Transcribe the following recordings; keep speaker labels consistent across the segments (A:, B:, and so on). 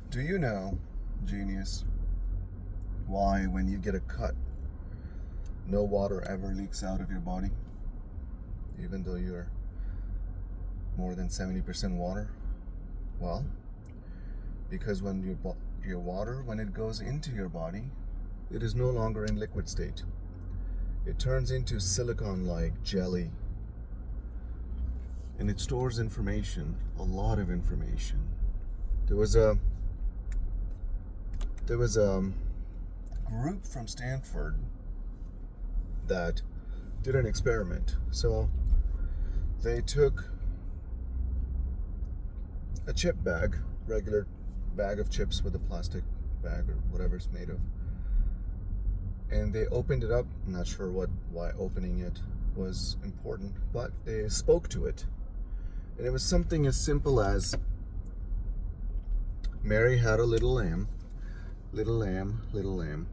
A: Do you know, genius, why when you get a cut, no water ever leaks out of your body, even though you're more than 70% water? Well, because when your water, when it goes into your body, it is no longer in liquid state. It turns into silicone-like jelly, and it stores information, a lot of information. There was a group from Stanford that did an experiment. So they took a chip bag, regular bag of chips with a plastic bag or whatever it's made of, and they opened it up. I'm not sure why opening it was important, but they spoke to it. And it was something as simple as, Mary had a little lamb,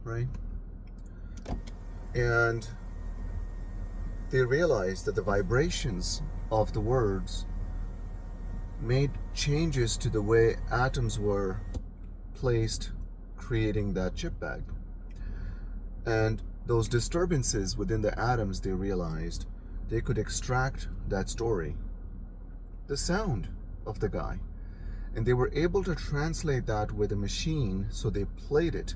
A: right? And they realized that the vibrations of the words made changes to the way atoms were placed, creating that chip bag. And those disturbances within the atoms, they realized they could extract that story, the sound of the guy. And they were able to translate that with a machine, so they played it,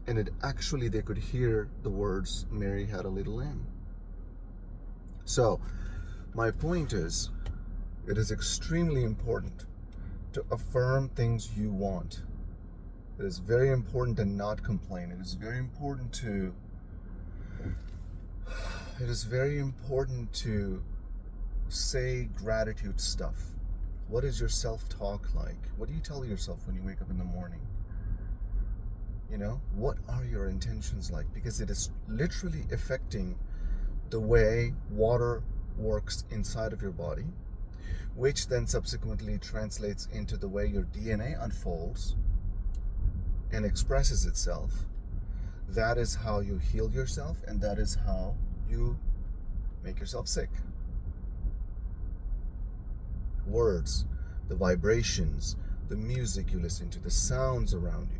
A: and they could hear the words, Mary had a little lamb. So, my point is, it is extremely important to affirm things you want. It is very important to not complain. It is very important to say gratitude stuff. What is your self-talk like? What do you tell yourself when you wake up in the morning? You know, what are your intentions like? Because it is literally affecting the way water works inside of your body, which then subsequently translates into the way your DNA unfolds and expresses itself. That is how you heal yourself, and that is how you make yourself sick. Words, the vibrations, the music you listen to, the sounds around you,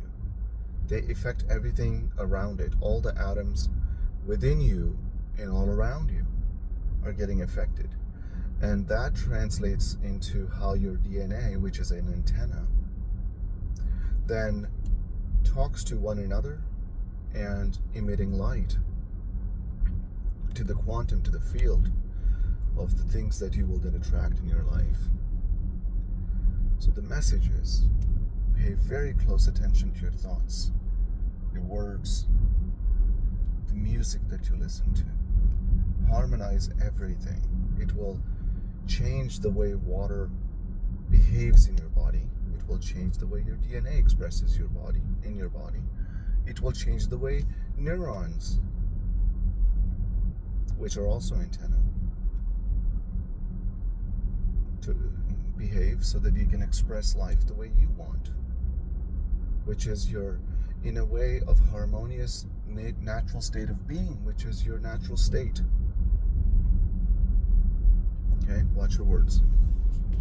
A: they affect everything around it. All the atoms within you and all around you are getting affected. And that translates into how your DNA, which is an antenna, then talks to one another and emitting light to the quantum, to the field of the things that you will then attract in your life. So the message is, pay very close attention to your thoughts, your words, the music that you listen to. Harmonize everything. It will change the way water behaves in your body. It will change the way your DNA expresses in your body. It will change the way neurons, which are also antennae, to behave so that you can express life the way you want, which is in a way of harmonious natural state of being, which is your natural state. Okay, watch your words.